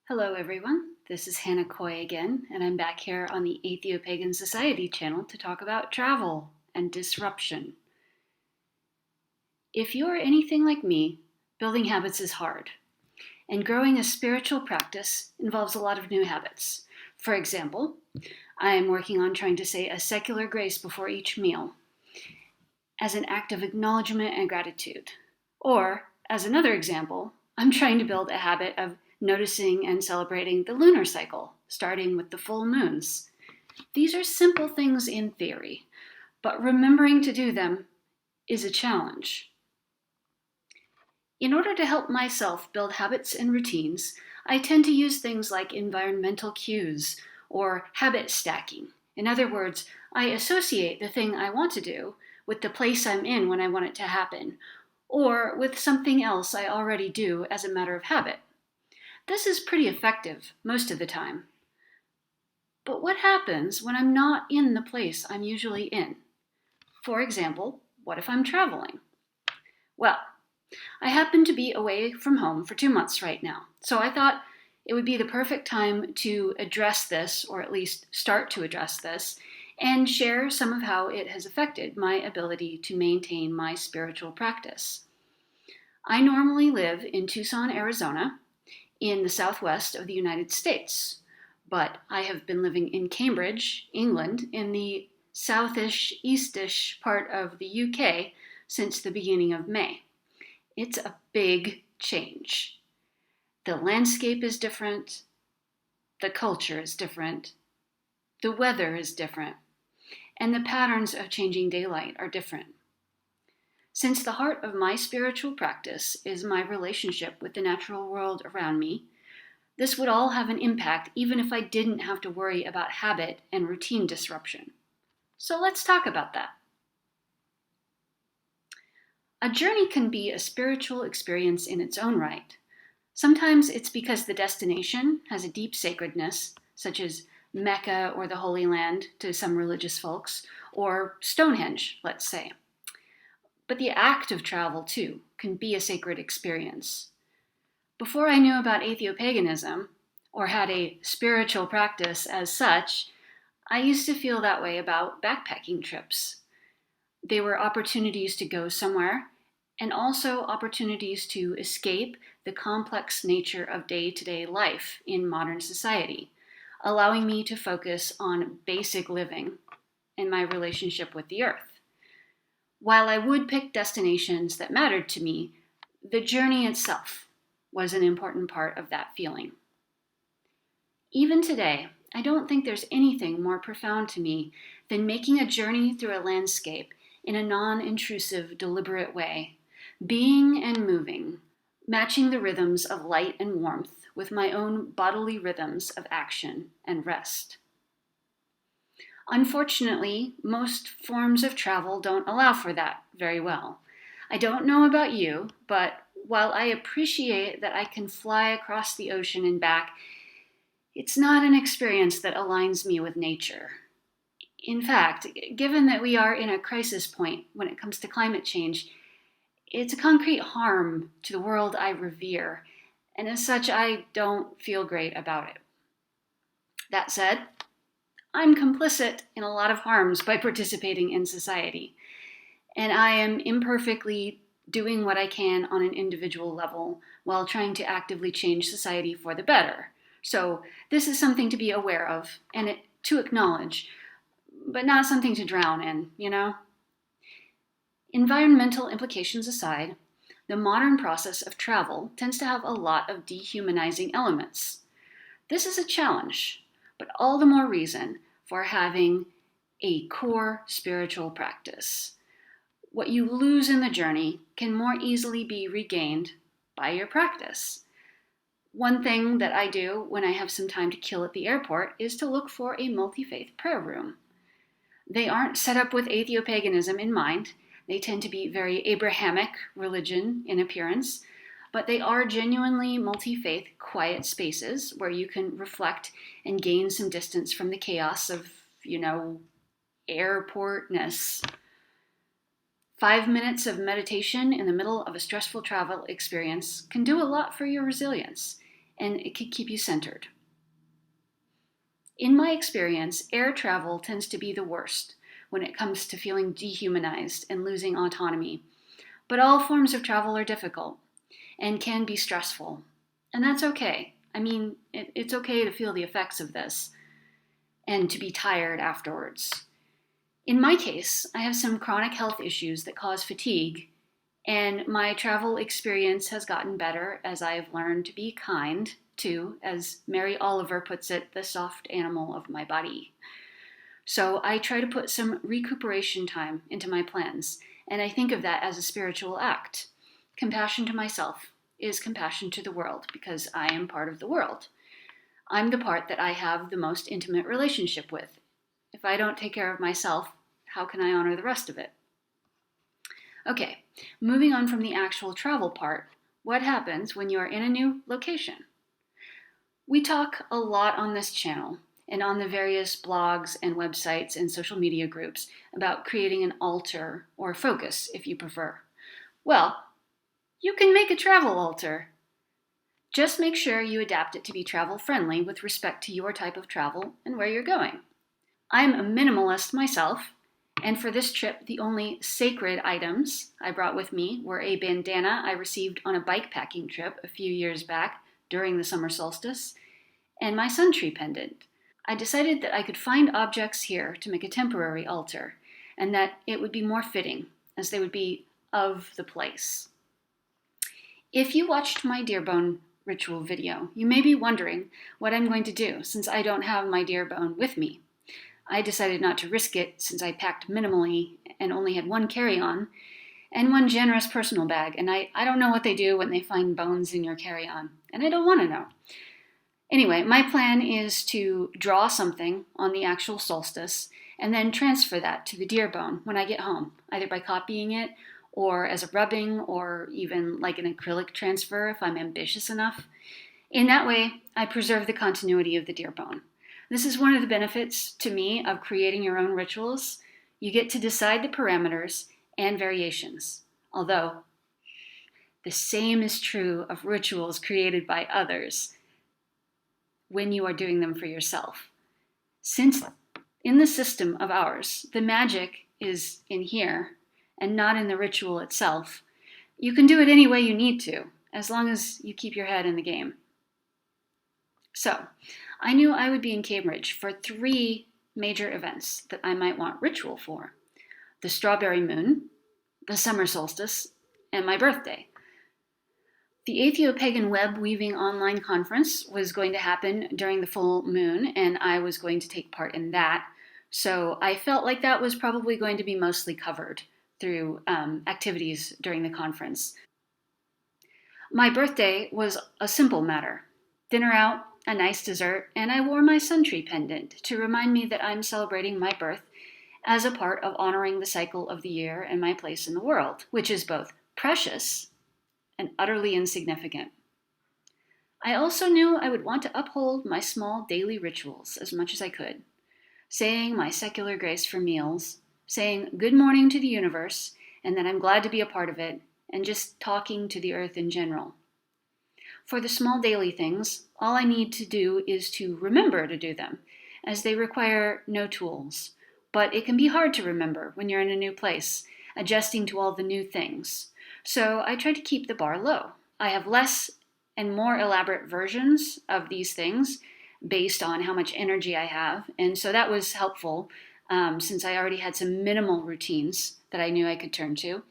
Hello, everyone. This is Hanna again, and I'm back here on the Pagan Society channel to talk about travel and disruption. If you're anything like me, building habits is hard, and growing a spiritual practice involves a lot of new habits. For example, I'm working on trying to say a secular grace before each meal as an act of acknowledgement and gratitude. Or, as another example, I'm trying to build a habit of noticing and celebrating the lunar cycle, starting with the full moons. These are simple things in theory, but remembering to do them is a challenge. In order to help myself build habits and routines, I tend to use things like environmental cues or habit stacking. In other words, I associate the thing I want to do with the place I'm in when I want it to happen, or with something else I already do as a matter of habit. This is pretty effective most of the time. But what happens when I'm not in the place I'm usually in? For example, what if I'm traveling? Well, I happen to be away from home for 2 months right now, so I thought it would be the perfect time to address this, or at least start to address this, and share some of how it has affected my ability to maintain my spiritual practice. I normally live in Tucson, Arizona, in the southwest of the United States, but I have been living in Cambridge, England, in the southish, eastish part of the UK since the beginning of May. It's a big change. The landscape is different, the culture is different, the weather is different, and the patterns of changing daylight are different. Since the heart of my spiritual practice is my relationship with the natural world around me, this would all have an impact even if I didn't have to worry about habit and routine disruption. So let's talk about that. A journey can be a spiritual experience in its own right. Sometimes it's because the destination has a deep sacredness, such as Mecca or the Holy Land to some religious folks, or Stonehenge, let's say. But the act of travel, too, can be a sacred experience. Before I knew about atheopaganism, or had a spiritual practice as such, I used to feel that way about backpacking trips. They were opportunities to go somewhere, and also opportunities to escape the complex nature of day-to-day life in modern society, allowing me to focus on basic living and my relationship with the earth. While I would pick destinations that mattered to me, the journey itself was an important part of that feeling. Even today, I don't think there's anything more profound to me than making a journey through a landscape in a non-intrusive, deliberate way, being and moving, matching the rhythms of light and warmth with my own bodily rhythms of action and rest. Unfortunately, most forms of travel don't allow for that very well. I don't know about you, but while I appreciate that I can fly across the ocean and back, it's not an experience that aligns me with nature. In fact, given that we are in a crisis point when it comes to climate change, it's a concrete harm to the world I revere, and as such, I don't feel great about it. That said, I'm complicit in a lot of harms by participating in society, and I am imperfectly doing what I can on an individual level while trying to actively change society for the better. So this is something to be aware of and to acknowledge, but not something to drown in, you know? Environmental implications aside, the modern process of travel tends to have a lot of dehumanizing elements. This is a challenge, but all the more reason for having a core spiritual practice. What you lose in the journey can more easily be regained by your practice. One thing that I do when I have some time to kill at the airport is to look for a multi-faith prayer room. They aren't set up with atheopaganism in mind. They tend to be very Abrahamic religion in appearance, but they are genuinely multi-faith, quiet spaces where you can reflect and gain some distance from the chaos of, airportness. 5 minutes of meditation in the middle of a stressful travel experience can do a lot for your resilience, and it can keep you centered. In my experience, air travel tends to be the worst when it comes to feeling dehumanized and losing autonomy. But all forms of travel are difficult and can be stressful. And that's okay. I mean, it's okay to feel the effects of this and to be tired afterwards. In my case, I have some chronic health issues that cause fatigue, and my travel experience has gotten better as I have learned to be kind to, as Mary Oliver puts it, the soft animal of my body. So I try to put some recuperation time into my plans, and I think of that as a spiritual act. Compassion to myself is compassion to the world because I am part of the world. I'm the part that I have the most intimate relationship with. If I don't take care of myself, how can I honor the rest of it? Okay, moving on from the actual travel part, what happens when you are in a new location? We talk a lot on this channel and on the various blogs and websites and social media groups about creating an altar or focus, if you prefer. Well, you can make a travel altar. Just make sure you adapt it to be travel friendly with respect to your type of travel and where you're going. I'm a minimalist myself, and for this trip, the only sacred items I brought with me were a bandana I received on a bikepacking trip a few years back during the summer solstice, and my sun tree pendant. I decided that I could find objects here to make a temporary altar, and that it would be more fitting, as they would be of the place. If you watched my deer bone ritual video, you may be wondering what I'm going to do since I don't have my deer bone with me. I decided not to risk it since I packed minimally and only had one carry-on and one generous personal bag, and I don't know what they do when they find bones in your carry-on, and I don't want to know. Anyway, my plan is to draw something on the actual solstice and then transfer that to the deer bone when I get home, either by copying it or as a rubbing or even like an acrylic transfer if I'm ambitious enough. In that way, I preserve the continuity of the deer bone. This is one of the benefits to me of creating your own rituals. You get to decide the parameters and variations, although the same is true of rituals created by others when you are doing them for yourself. Since in the system of ours, the magic is in here and not in the ritual itself, you can do it any way you need to, as long as you keep your head in the game. So, I knew I would be in Cambridge for 3 major events that I might want ritual for: the strawberry moon, the summer solstice, and my birthday. The Pagan web weaving online conference was going to happen during the full moon, and I was going to take part in that. So I felt like that was probably going to be mostly covered through activities during the conference. My birthday was a simple matter. Dinner out, a nice dessert, and I wore my sun tree pendant to remind me that I'm celebrating my birth as a part of honoring the cycle of the year and my place in the world, which is both precious and utterly insignificant. I also knew I would want to uphold my small daily rituals as much as I could, saying my secular grace for meals, saying good morning to the universe, and that I'm glad to be a part of it, and just talking to the earth in general. For the small daily things, all I need to do is to remember to do them, as they require no tools. But it can be hard to remember when you're in a new place, adjusting to all the new things. So I try to keep the bar low. I have less and more elaborate versions of these things based on how much energy I have. And so that was helpful since I already had some minimal routines that I knew I could turn to.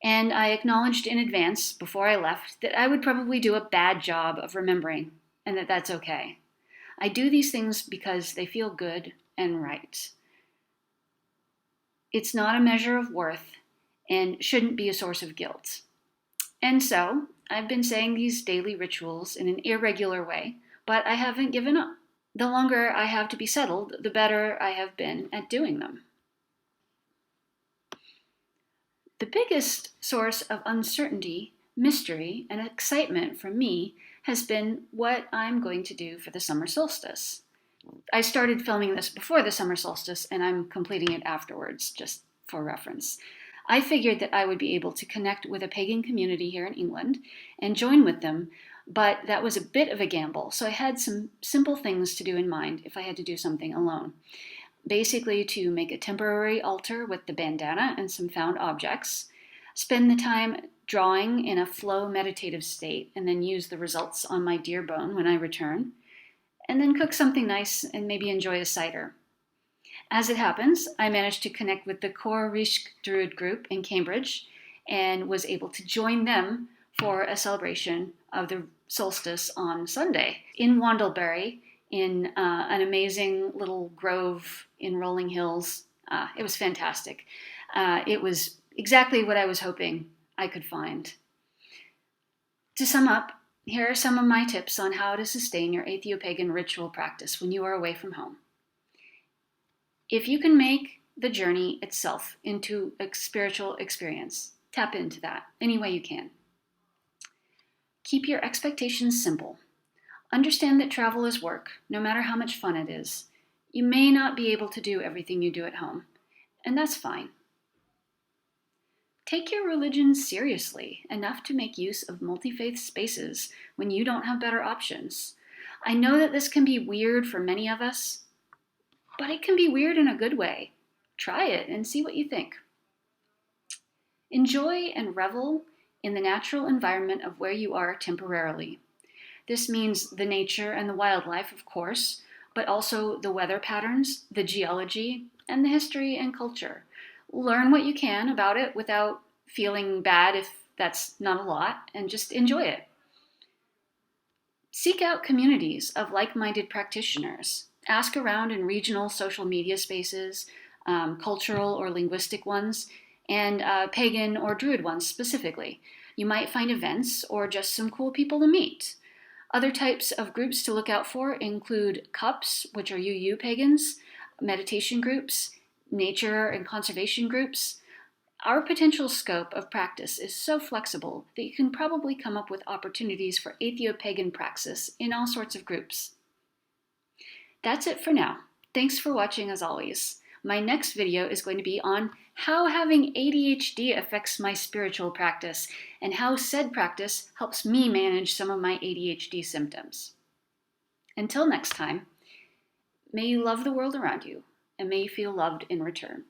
And I acknowledged in advance, before I left, that I would probably do a bad job of remembering, and that that's okay. I do these things because they feel good and right. It's not a measure of worth and shouldn't be a source of guilt. And so, I've been saying these daily rituals in an irregular way, but I haven't given up. The longer I have to be settled, the better I have been at doing them. The biggest source of uncertainty, mystery, and excitement for me has been what I'm going to do for the summer solstice. I started filming this before the summer solstice, and I'm completing it afterwards, just for reference. I figured that I would be able to connect with a pagan community here in England and join with them but that was a bit of a gamble, so I had some simple things to do in mind if I had to do something alone. Basically, to make a temporary altar with the bandana and some found objects, spend the time drawing in a flow meditative state, and then use the results on my deer bone when I return, and then cook something nice and maybe enjoy a cider. As it happens, I managed to connect with the Cor Rishk Druid group in Cambridge and was able to join them for a celebration of the solstice on Sunday in Wandlebury in an amazing little grove in rolling hills. It was fantastic. It was exactly what I was hoping I could find. To sum up, here are some of my tips on how to sustain your atheopagan ritual practice when you are away from home. If you can make the journey itself into a spiritual experience, tap into that any way you can. Keep your expectations simple. Understand that travel is work, no matter how much fun it is. You may not be able to do everything you do at home, and that's fine. Take your religion seriously, enough to make use of multi-faith spaces when you don't have better options. I know that this can be weird for many of us, but it can be weird in a good way. Try it and see what you think. Enjoy and revel in the natural environment of where you are temporarily. This means the nature and the wildlife, of course, but also the weather patterns, the geology, and the history and culture. Learn what you can about it without feeling bad if that's not a lot, and just enjoy it. Seek out communities of like-minded practitioners. Ask around in regional social media spaces, cultural or linguistic ones, and pagan or druid ones specifically. You might find events or just some cool people to meet. Other types of groups to look out for include CUPs, which are UU pagans, meditation groups, nature and conservation groups. Our potential scope of practice is so flexible that you can probably come up with opportunities for atheopagan praxis in all sorts of groups. That's it for now. Thanks for watching as always. My next video is going to be on how having ADHD affects my spiritual practice and how said practice helps me manage some of my ADHD symptoms. Until next time, may you love the world around you and may you feel loved in return.